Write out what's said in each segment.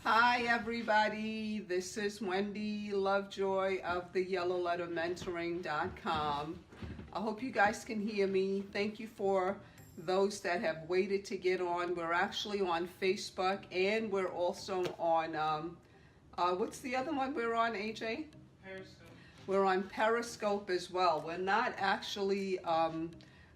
Hi everybody, this is Wendy Lovejoy of the YellowLetterMentoring.com. I hope you guys can hear me. Thank you for those that have waited to get on. We're actually on Facebook and we're also on, what's the other one we're on, AJ? Periscope. We're on Periscope as well. We're not actually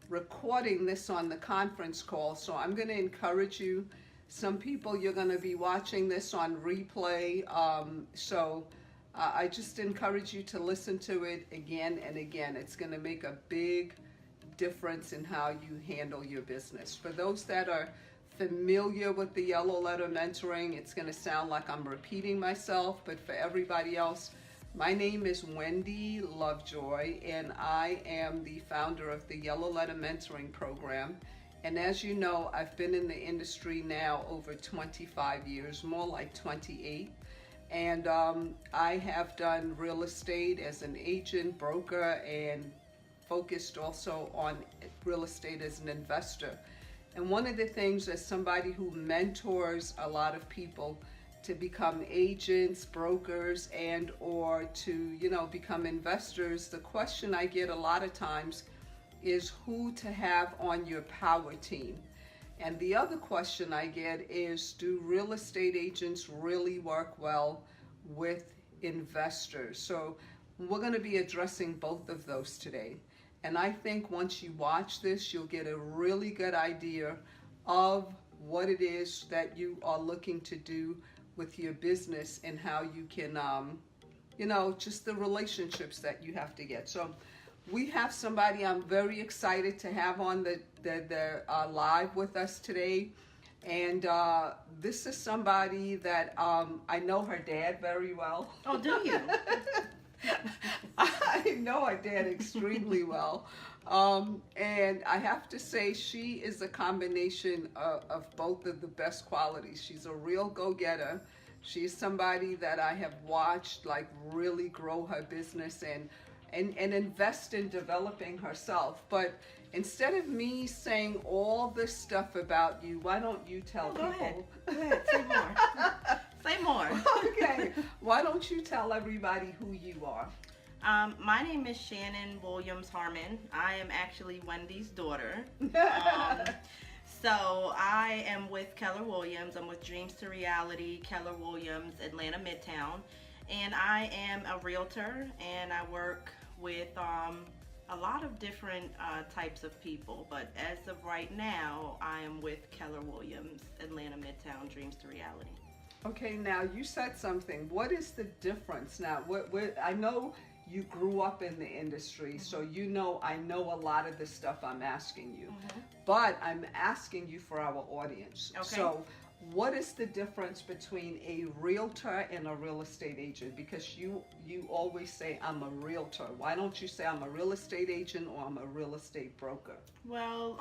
recording this on the conference call, so I'm going to encourage you. Some people, you're going to be watching this on replay, so I just encourage you to listen to it again and again. It's going to make a big difference in how you handle your business. For those that are familiar with the Yellow Letter Mentoring, it's going to sound like I'm repeating myself, but for everybody else, my name is Wendy Lovejoy, and I am the founder of the Yellow Letter Mentoring Program. And as you know, I've been in the industry now over 25 years, more like 28. And I have done real estate as an agent, broker, and focused also on real estate as an investor. And one of the things, as somebody who mentors a lot of people to become agents, brokers, and or to, become investors, the question I get a lot of times is who to have on your power team. And the other question I get is, do real estate agents really work well with investors? So we're going to be addressing both of those today. And I think once you watch this, you'll get a really good idea of what it is that you are looking to do with your business and how you can, just the relationships that you have to get. So we have somebody I'm very excited to have on the live with us today. And this is somebody that I know her dad very well. Oh, do you? I know her dad extremely well. And I have to say she is a combination of both of the best qualities. She's a real go-getter. She's somebody that I have watched really grow her business and invest in developing herself. But instead of me saying all this stuff about you, why don't you tell people? Go ahead, say more. Say more. Okay, why don't you tell everybody who you are? My name is Shannon Williams Harmon. I am actually Wendy's daughter. So I am with Keller Williams. I'm with Dreams to Reality, Keller Williams, Atlanta Midtown. And I am a realtor, and I work with a lot of different types of people. But as of right now, I am with Keller Williams, Atlanta Midtown, Dreams to Reality. Okay, now you said something. What is the difference? Now, I know you grew up in the industry, so I know a lot of the stuff I'm asking you. But I'm asking you for our audience. Okay. So what is the difference between a realtor and a real estate agent? Because you always say, I'm a realtor. Why don't you say I'm a real estate agent or I'm a real estate broker? Well,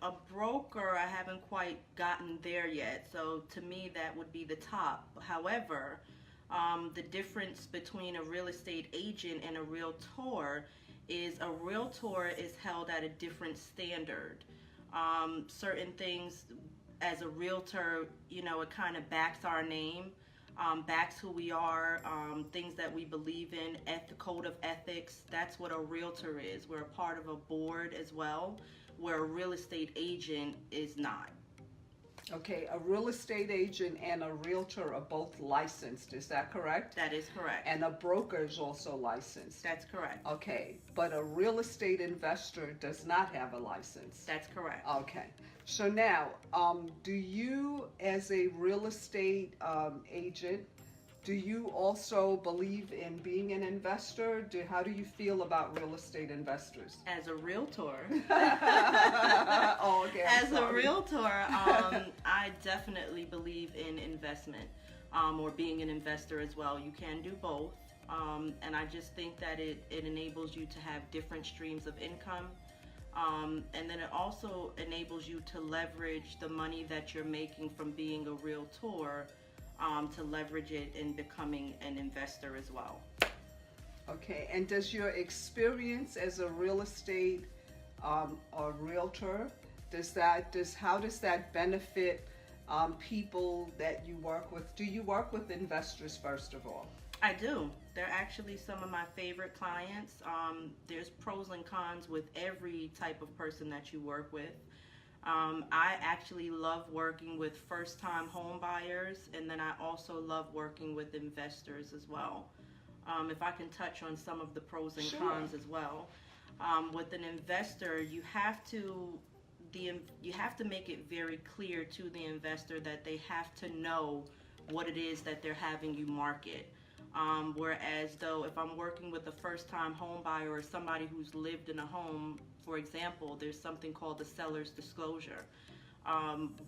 a broker, I haven't quite gotten there yet. So to me, that would be the top. However, the difference between a real estate agent and a realtor is a realtor is held at a different standard. Certain things, as a realtor, it kind of backs our name, backs who we are, things that we believe in, the code of ethics. That's what a realtor is. We're a part of a board as well, where a real estate agent is not. Okay, a real estate agent and a realtor are both licensed, is that correct? That is correct. And a broker is also licensed? That's correct. Okay, but a real estate investor does not have a license? That's correct. Okay, so now, do you as a real estate agent, do you also believe in being an investor? How do you feel about real estate investors? As a realtor, oh, okay, as a realtor, I definitely believe in investment, or being an investor as well. You can do both, and I just think that it enables you to have different streams of income, and then it also enables you to leverage the money that you're making from being a realtor, to leverage it in becoming an investor as well. Okay, and does your experience as a real estate or realtor, how does that benefit people that you work with. Do you work with investors first of all? I do. They're actually some of my favorite clients. There's pros and cons with every type of person that you work with. I actually love working with first-time home buyers, and then I also love working with investors as well. If I can touch on some of the pros and Sure. cons as well. With an investor, you have to make it very clear to the investor that they have to know what it is that they're having you market. Whereas though if I'm working with a first-time home buyer or somebody who's lived in a home, for example, there's something called the seller's disclosure.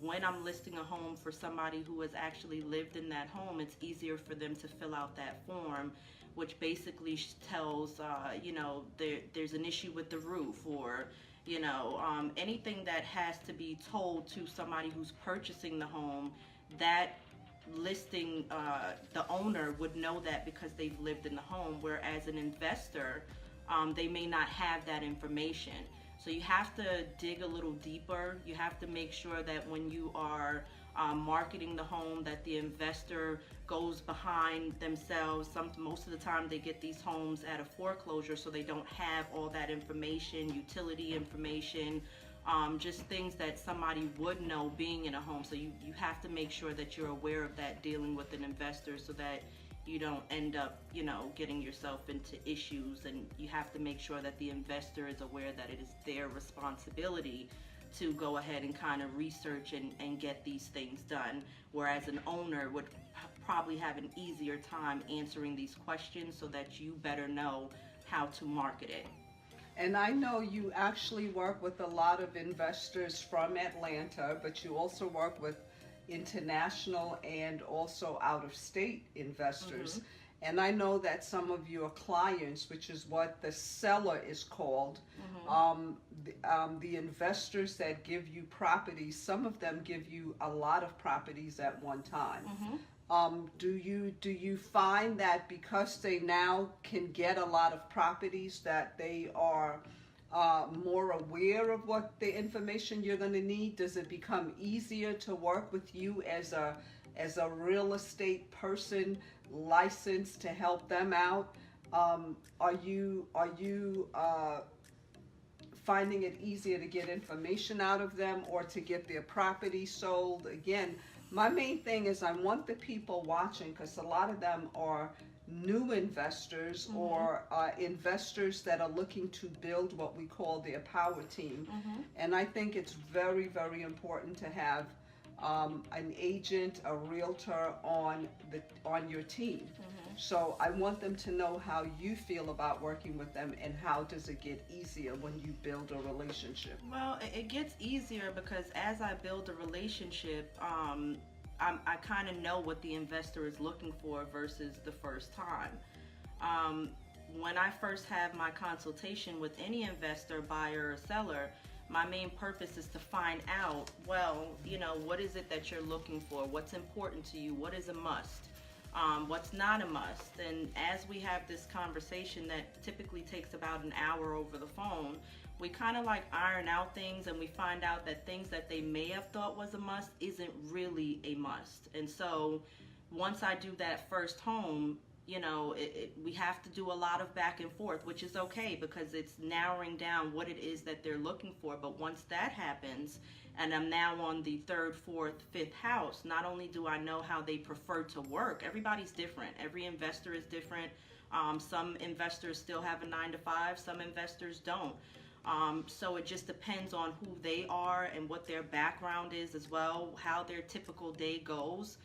When I'm listing a home for somebody who has actually lived in that home, it's easier for them to fill out that form, which basically tells, there's an issue with the roof, or, anything that has to be told to somebody who's purchasing the home. That listing, the owner would know that because they've lived in the home, whereas an investor, they may not have that information. So you have to dig a little deeper. You have to make sure that when you are marketing the home, that the investor goes behind themselves. Most of the time they get these homes at a foreclosure, so they don't have all that information, utility information, just things that somebody would know being in a home. So you have to make sure that you're aware of that dealing with an investor, so that you don't end up, getting yourself into issues. And you have to make sure that the investor is aware that it is their responsibility to go ahead and kind of research and get these things done, whereas an owner would probably have an easier time answering these questions, so that you better know how to market it. And I know you actually work with a lot of investors from Atlanta, but you also work with international and also out-of-state investors. Mm-hmm. And I know that some of your clients, which is what the seller is called, the investors that give you properties, some of them give you a lot of properties at one time. Do you find that because they now can get a lot of properties, that they are more aware of what the information you're going to need? Does it become easier to work with you as a real estate person licensed to help them out? Are you finding it easier to get information out of them or to get their property sold? Again, my main thing is I want the people watching, because a lot of them are new investors or investors that are looking to build what we call their power team. And I think it's very, very important to have an agent, a realtor on your team. So I want them to know how you feel about working with them, and how does it get easier when you build a relationship? Well, it gets easier because as I build a relationship, I kind of know what the investor is looking for versus the first time. When I first have my consultation with any investor, buyer, or seller, my main purpose is to find out, well, what is it that you're looking for? What's important to you? What is a must? What's not a must? And as we have this conversation that typically takes about an hour over the phone, we kind of iron out things, and we find out that things that they may have thought was a must isn't really a must. And so once I do that first home, we have to do a lot of back and forth, which is okay because it's narrowing down what it is that they're looking for. But once that happens, and I'm now on the third, fourth, fifth house, not only do I know how they prefer to work, everybody's different. Every investor is different. Some investors still have a 9-to-5, some investors don't. So it just depends on who they are and what their background is as well, how their typical day goes.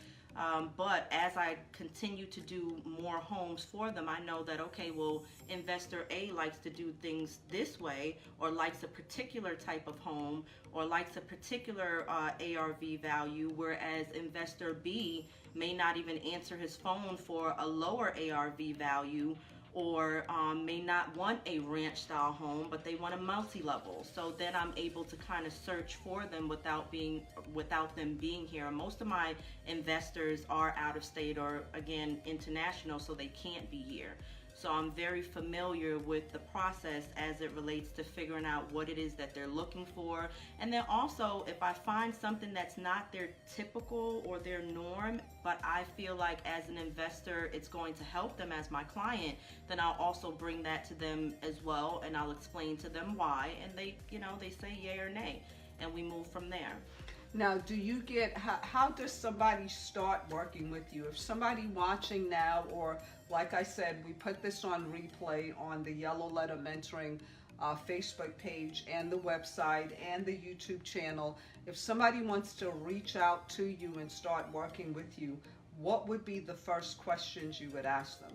But as I continue to do more homes for them, I know that, okay, well, investor A likes to do things this way, or likes a particular type of home, or likes a particular ARV value, whereas investor B may not even answer his phone for a lower ARV value, or may not want a ranch style home, but they want a multi-level. So then I'm able to kind of search for them without them being here. And most of my investors are out of state, or again international, so they can't be here. So I'm very familiar with the process as it relates to figuring out what it is that they're looking for. And then also, if I find something that's not their typical or their norm, but I feel like as an investor it's going to help them as my client, then I'll also bring that to them as well, and I'll explain to them why, and they, they say yay or nay, and we move from there. Now, do you get, how does somebody start working with you? If somebody watching now, or like I said, we put this on replay on the Yellow Letter Mentoring Facebook page and the website and the YouTube channel. If somebody wants to reach out to you and start working with you, what would be the first questions you would ask them?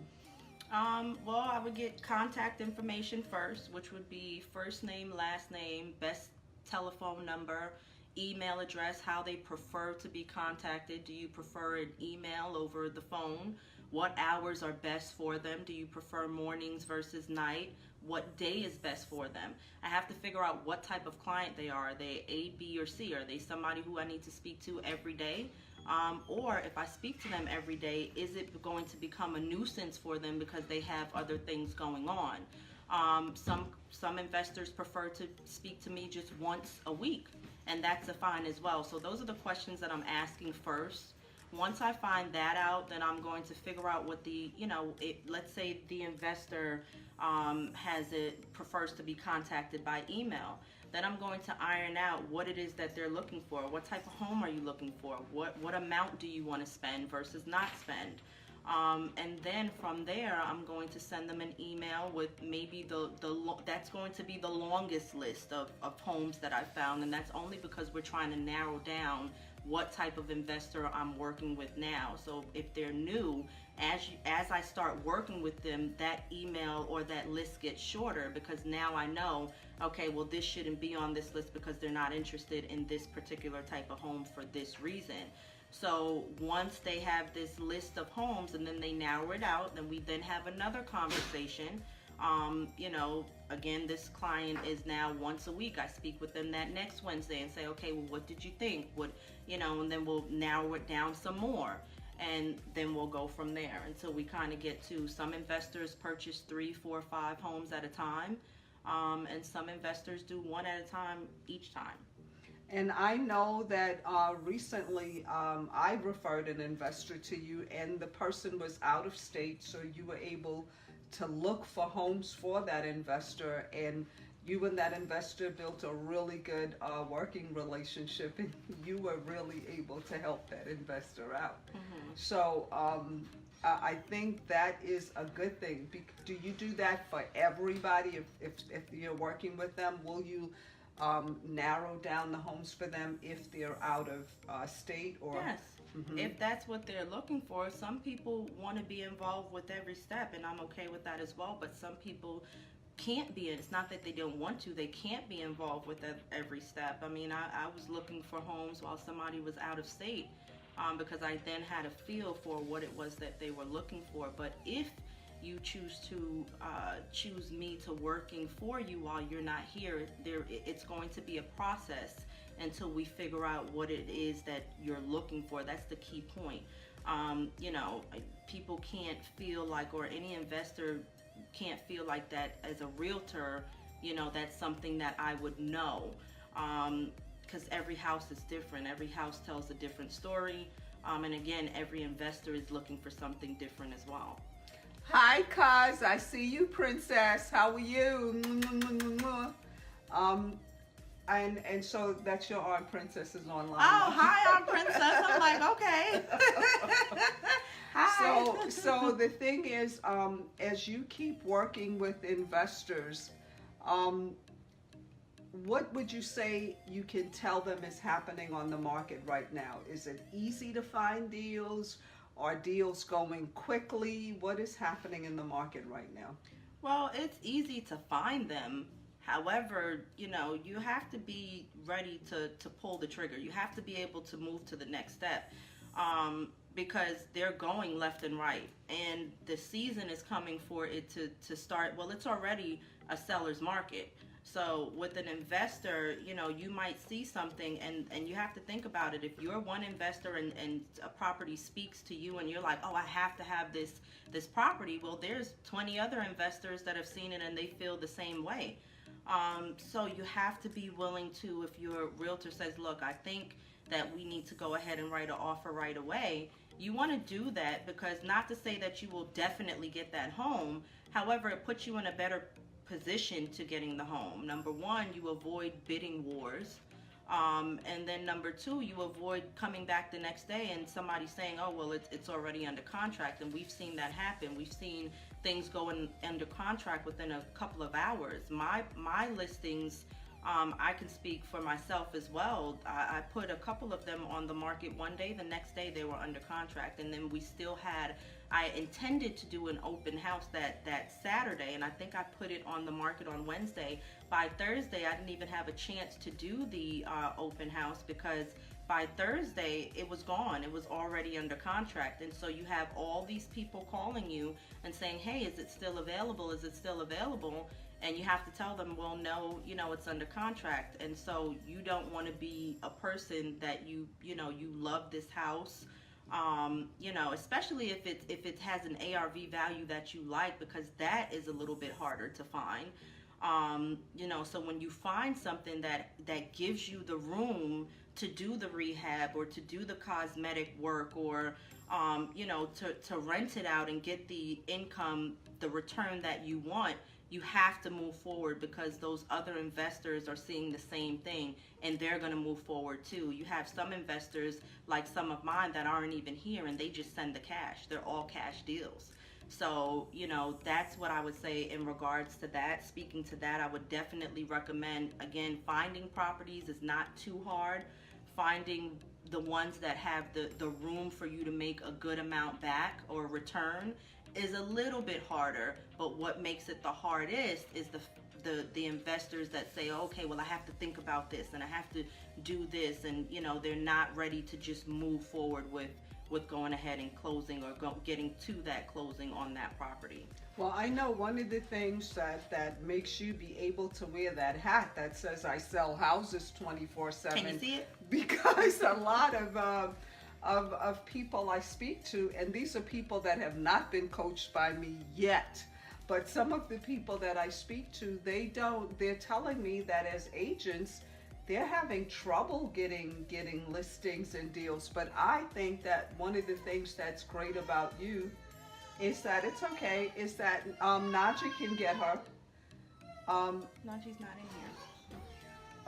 Well, I would get contact information first, which would be first name, last name, best telephone number, email address, how they prefer to be contacted. Do you prefer an email over the phone? What hours are best for them? Do you prefer mornings versus night? What day is best for them? I have to figure out what type of client they are. Are they A, B, or C? Are they somebody who I need to speak to every day? Or if I speak to them every day, is it going to become a nuisance for them because they have other things going on? Some investors prefer to speak to me just once a week, and that's fine as well. So those are the questions that I'm asking first. Once I find that out, then I'm going to figure out what the, let's say the investor prefers to be contacted by email. Then I'm going to iron out what it is that they're looking for. What type of home are you looking for? What amount do you want to spend versus not spend? And then from there, I'm going to send them an email with maybe that's going to be the longest list of homes that I found, and that's only because we're trying to narrow down what type of investor I'm working with now. So if they're new, as I start working with them, that email or that list gets shorter, because now I know, okay, well, this shouldn't be on this list because they're not interested in this particular type of home for this reason. So once they have this list of homes and then they narrow it out, then we then have another conversation. Again, this client is now once a week. I speak with them that next Wednesday and say, okay, well, what did you think? And then we'll narrow it down some more. And then we'll go from there until we kind of get to, some investors purchase 3, 4, 5 homes at a time. And some investors do one at a time each time. And I know that recently I referred an investor to you, and the person was out of state, so you were able to look for homes for that investor, and you and that investor built a really good working relationship, and you were really able to help that investor out. Mm-hmm. So I think that is a good thing. Do you do that for everybody? If you're working with them, will you narrow down the homes for them if they're out of state? Or yes. Mm-hmm. If that's what they're looking for. Some people want to be involved with every step, and I'm okay with that as well, but some people can't be. It's not that they don't want to, they can't be involved with every step. I mean, I was looking for homes while somebody was out of state, because I then had a feel for what it was that they were looking for. But if you choose to choose me to working for you while you're not here, it's going to be a process until we figure out what it is that you're looking for. That's the key point. People can't feel like, or any investor can't feel like that as a realtor, that's something that I would know, because every house is different. Every house tells a different story, and again, every investor is looking for something different as well. Hi, Kaz. I see you, Princess. How are you? And so that's your Aunt Princess is online. Oh, hi, Aunt Princess. I'm like, okay. Hi. So the thing is, as you keep working with investors, what would you say you can tell them is happening on the market right now? Is it easy to find deals? Are deals going quickly? What is happening in the market right now? Well, it's easy to find them. However, you have to be ready to pull the trigger. You have to be able to move to the next step, because they're going left and right. And the season is coming for it to start. Well, it's already a seller's market. So with an investor, you know, you might see something, and you have to think about it. If you're one investor and a property speaks to you and you're like, oh, I have to have this property, well, there's 20 other investors that have seen it and they feel the same way. So you have to be willing to, if your realtor says, look, I think that we need to go ahead and write an offer right away, you want to do that, because not to say that you will definitely get that home. However, it puts you in a better position to getting the home. Number one, you avoid bidding wars. And then number two, you avoid coming back the next day and somebody saying, oh, well, it's already under contract. And we've seen that happen. We've seen things go under contract within a couple of hours. My listings, I can speak for myself as well. I put a couple of them on the market one day. The next day they were under contract. And then we still had, I intended to do an open house that Saturday, and I think I put it on the market on Wednesday. By Thursday, I didn't even have a chance to do the open house, because by Thursday it was gone. It was already under contract. And so you have all these people calling you and saying, hey, is it still available? Is it still available? And you have to tell them, well, no, you know, it's under contract. And so you don't want to be a person that you love this house, you know, especially if it has an ARV value that you like, because that is a little bit harder to find. You know, so when you find something that gives you the room to do the rehab or to do the cosmetic work, or you know, to rent it out and get the income, the return that you want, you have to move forward, because those other investors are seeing the same thing and they're going to move forward too. You have some investors, like some of mine, that aren't even here and they just send the cash. They're all cash deals. So, you know, that's what I would say in regards to that. Speaking to that, I would definitely recommend, again, finding properties is not too hard. Finding the ones that have the room for you to make a good amount back or return is a little bit harder, but what makes it the hardest is the investors that say, okay, well, I have to think about this and I have to do this, and you know, they're not ready to just move forward with going ahead and closing or getting to that closing on that property. Well, I know one of the things that makes you be able to wear that hat that says I sell houses 24/7. Can you see it? Because a lot of people I speak to, and these are people that have not been coached by me yet, but some of the people that I speak to, they're telling me that as agents, they're having trouble getting listings and deals. But I think that one of the things that's great about you is that it's okay, is that Najee can get her. Najee's not in here.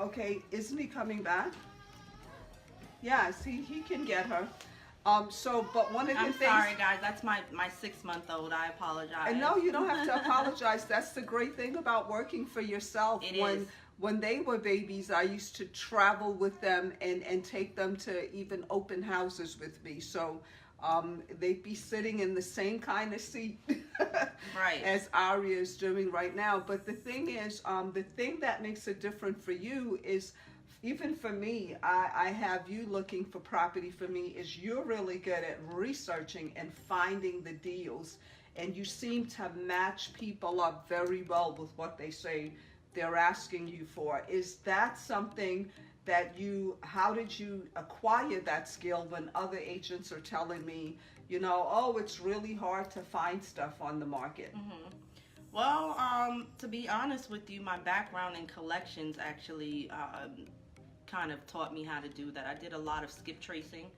Okay, isn't he coming back? Yes, he can get her. But one of the I'm things. sorry, guys. That's my 6-month-old. I apologize. And no, you don't have to apologize. That's the great thing about working for yourself. When they were babies, I used to travel with them and take them to even open houses with me. So they'd be sitting in the same kind of seat right. as Aria is doing right now. But the thing is, the thing that makes it different for you is, even for me, I have you looking for property for me, is you're really good at researching and finding the deals. And you seem to match people up very well with what they say they're asking you for. Is that something that how did you acquire that skill when other agents are telling me, you know, oh, it's really hard to find stuff on the market? Mm-hmm. Well, to be honest with you, my background in collections actually kind of taught me how to do that. I did a lot of skip tracing,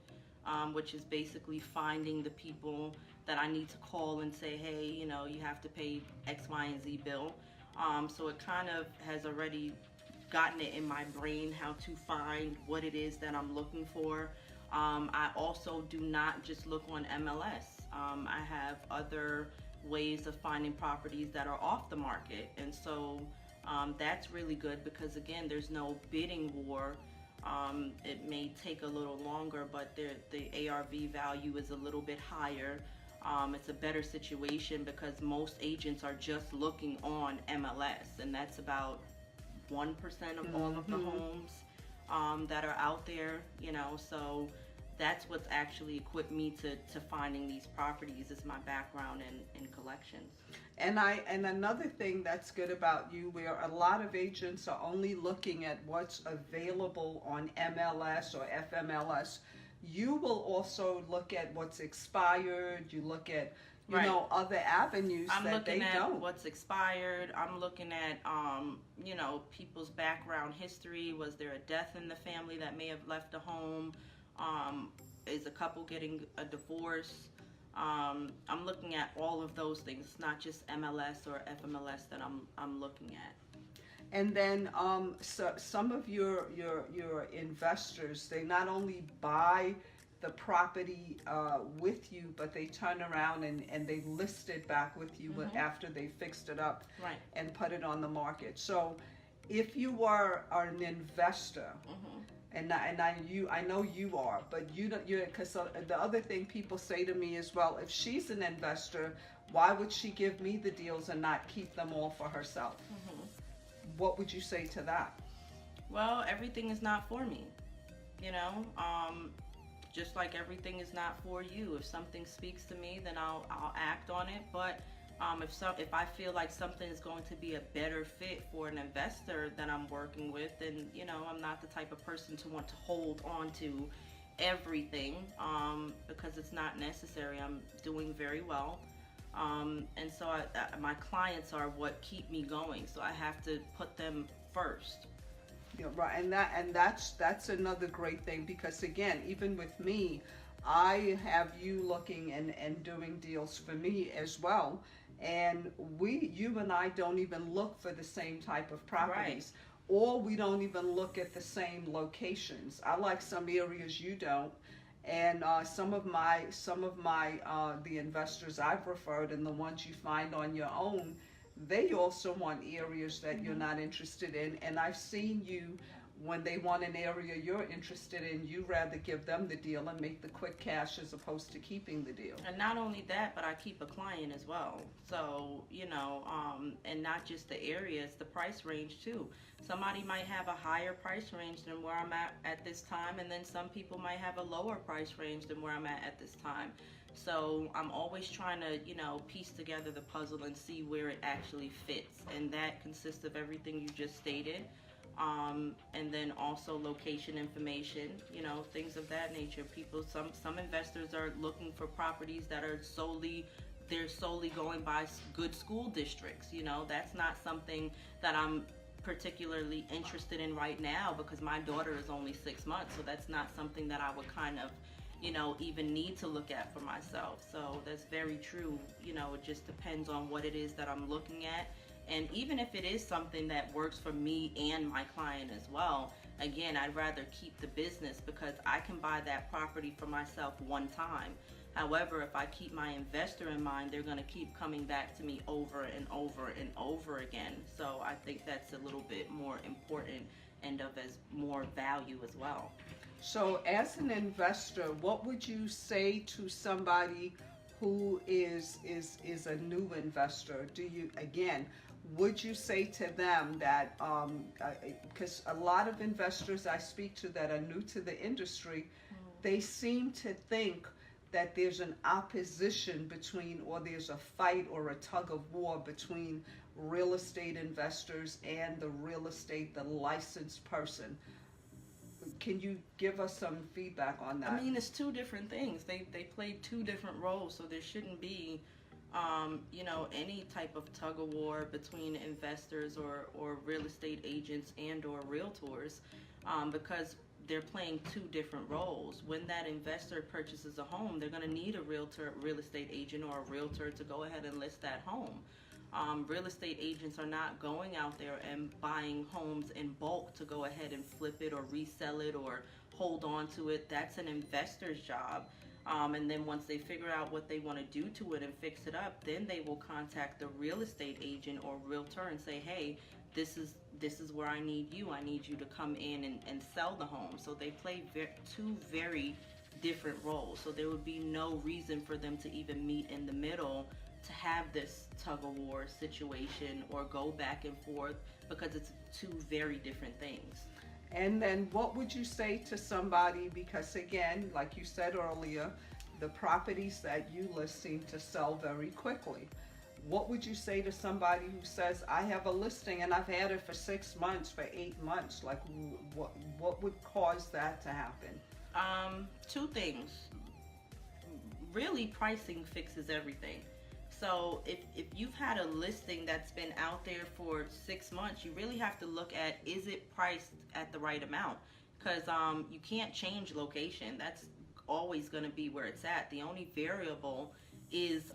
which is basically finding the people that I need to call and say, hey, you know, you have to pay X, Y, and Z bill. So it kind of has already gotten it in my brain how to find what it is that I'm looking for. I also do not just look on MLS. I have other ways of finding properties that are off the market, and so that's really good, because again, there's no bidding war. It may take a little longer, but the ARV value is a little bit higher. It's a better situation because most agents are just looking on MLS, and that's about 1% of all of the homes that are out there, you know. So that's what's actually equipped me to finding these properties, is my background in collections. And another thing that's good about you, where a lot of agents are only looking at what's available on MLS or FMLS, you will also look at what's expired. You look at, Right. other avenues I'm that they looking at don't. what's expired. I'm looking at, people's background history. Was there a death in the family that may have left a home? Is a couple getting a divorce? I'm looking at all of those things, not just MLS or FMLS that I'm looking at. And then so some of your investors, they not only buy the property with you, but they turn around and they list it back with you after they fixed it up Right. and put it on the market. So if you are an investor, I know you are, but because the other thing people say to me is, well, if she's an investor, why would she give me the deals and not keep them all for herself? What would you say to that? Well, everything is not for me, you know. Just like everything is not for you. If something speaks to me, then I'll act on it. But if I feel like something is going to be a better fit for an investor that I'm working with, then I'm not the type of person to want to hold on to everything, because it's not necessary. I'm doing very well. And so my clients are what keep me going. So I have to put them first. Yeah, right, and that's another great thing, because again, even with me, I have you looking and doing deals for me as well, and you and I don't even look for the same type of properties, or we don't even look at the same locations. I like some areas you don't, and some of my the investors I've referred and the ones you find on your own, they also want areas that you're not interested in. And I've seen you, when they want an area you're interested in, you rather give them the deal and make the quick cash as opposed to keeping the deal. And not only that, but I keep a client as well. So, and not just the area, it's the price range too. Somebody might have a higher price range than where I'm at this time, and then some people might have a lower price range than where I'm at this time. So I'm always trying to, piece together the puzzle and see where it actually fits. And that consists of everything you just stated. And then also location information, things of that nature. Some investors are looking for properties that are solely going by good school districts. That's not something that I'm particularly interested in right now, because my daughter is only 6 months. So that's not something that I would kind of even need to look at for myself. So that's very true. It just depends on what it is that I'm looking at. And even if it is something that works for me and my client as well, again, I'd rather keep the business, because I can buy that property for myself one time. However, if I keep my investor in mind, they're going to keep coming back to me over and over and over again. So I think that's a little bit more important and of as more value as well. So as an investor, what would you say to somebody who is a new investor? Would you say to them that, because a lot of investors I speak to that are new to the industry, they seem to think that there's an opposition between, or there's a fight or a tug of war between real estate investors and the licensed person. Can you give us some feedback on that? I mean, it's two different things. They play two different roles, so there shouldn't be any type of tug of war between investors or real estate agents and or realtors, because they're playing two different roles. When that investor purchases a home, they're going to need a real estate agent or a realtor to go ahead and list that home. Real estate agents are not going out there and buying homes in bulk to go ahead and flip it or resell it or hold on to it. That's an investor's job. And then once they figure out what they want to do to it and fix it up, then they will contact the real estate agent or realtor and say, hey, this is where I need you. I need you to come in and sell the home. So they play two very different roles. So there would be no reason for them to even meet in the middle to have this tug of war situation or go back and forth, because it's two very different things. And then what would you say to somebody, because again, like you said earlier, the properties that you list seem to sell very quickly. What would you say to somebody who says, I have a listing and I've had it for 6 months, for 8 months? Like, what would cause that to happen? Two things. Really, pricing fixes everything. So if you've had a listing that's been out there for 6 months, you really have to look at, is it priced at the right amount? Because you can't change location. That's always going to be where it's at. The only variable is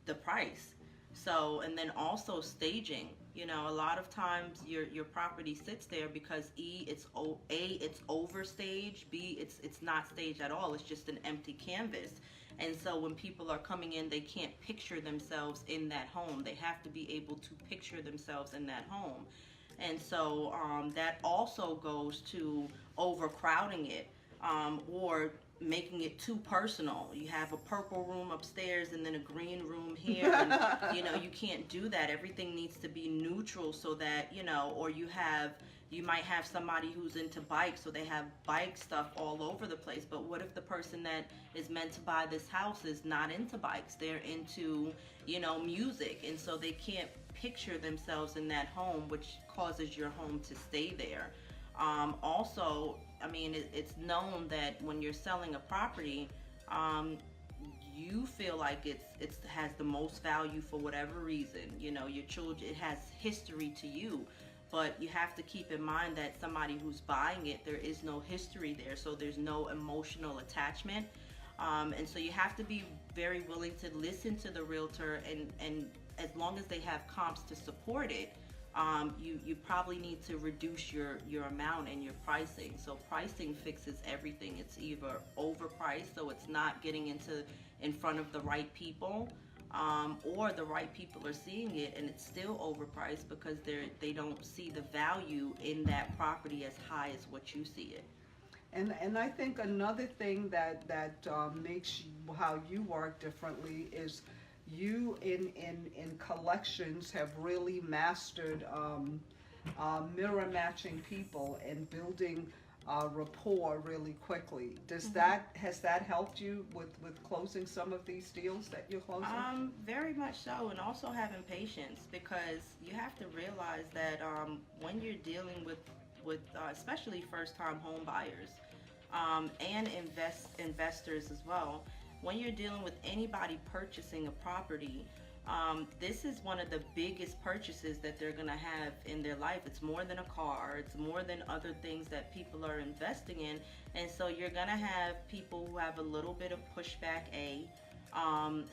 the price. So, and then also staging. You know, a lot of times your property sits there because it's overstaged, B, it's not staged at all. It's just an empty canvas. And so when people are coming in, they can't picture themselves in that home. They have to be able to picture themselves in that home. And so that also goes to overcrowding it, or making it too personal. You have a purple room upstairs and then a green room here, and you know, you can't do that. Everything needs to be neutral, so that, you know, or you might have somebody who's into bikes, so they have bike stuff all over the place. But what if the person that is meant to buy this house is not into bikes? They're into, you know, music, and so they can't picture themselves in that home, which causes your home to stay there. Also, I mean, it's known that when you're selling a property, you feel like it has the most value for whatever reason. You know, your children, it has history to you, but you have to keep in mind that somebody who's buying it, there is no history there, so there's no emotional attachment. And so you have to be very willing to listen to the realtor, and as long as they have comps to support it, you probably need to reduce your amount and your pricing. So pricing fixes everything. It's either overpriced, so it's not getting in front of the right people, or the right people are seeing it and it's still overpriced because they don't see the value in that property as high as what you see it. And I think another thing that makes how you work differently is you in collections have really mastered mirror matching people and building rapport really quickly. Has that helped you with closing some of these deals that you're closing? Very much so, and also having patience, because you have to realize that when you're dealing with especially first-time home buyers, and investors as well, when you're dealing with anybody purchasing a property, this is one of the biggest purchases that they're going to have in their life. It's more than a car. It's more than other things that people are investing in. And so you're going to have people who have a little bit of pushback, A,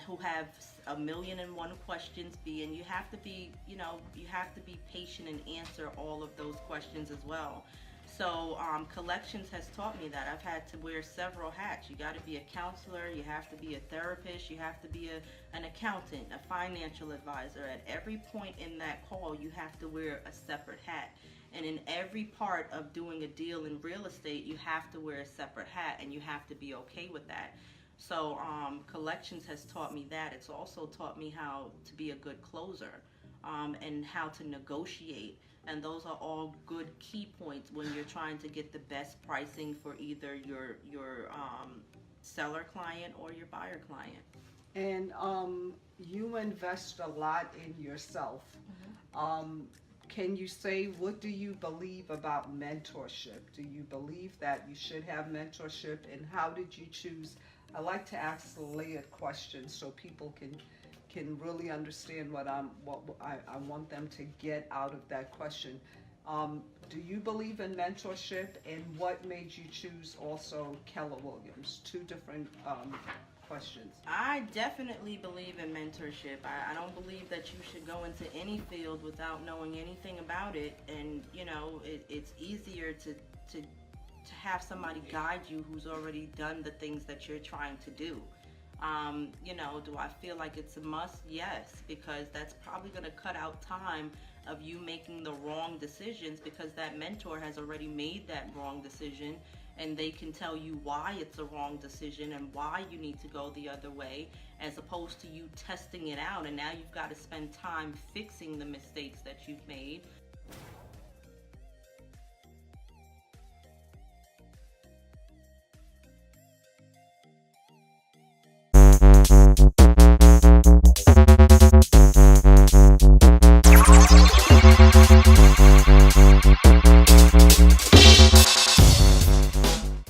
who have 1,000,001 questions, B, and you have to be, you know, you have to be patient and answer all of those questions as well. So collections has taught me that. I've had to wear several hats. You got to be a counselor, you have to be a therapist, you have to be an accountant, a financial advisor. At every point in that call, you have to wear a separate hat. And in every part of doing a deal in real estate, you have to wear a separate hat, and you have to be okay with that. So collections has taught me that. It's also taught me how to be a good closer, and how to negotiate. And those are all good key points when you're trying to get the best pricing for either your seller client or your buyer client. And you invest a lot in yourself. Can you say, what do you believe about mentorship? Do you believe that you should have mentorship, and how did you choose? I like to ask layered questions so people can really understand what I want them to get out of that question. Do you believe in mentorship, and what made you choose also Keller Williams? Two different questions. I definitely believe in mentorship. I don't believe that you should go into any field without knowing anything about it, and you know, it's easier to have somebody guide you who's already done the things that you're trying to do. You know, do I feel like it's a must? Yes, because that's probably going to cut out time of you making the wrong decisions, because that mentor has already made that wrong decision, and they can tell you why it's a wrong decision and why you need to go the other way, as opposed to you testing it out, and now you've got to spend time fixing the mistakes that you've made.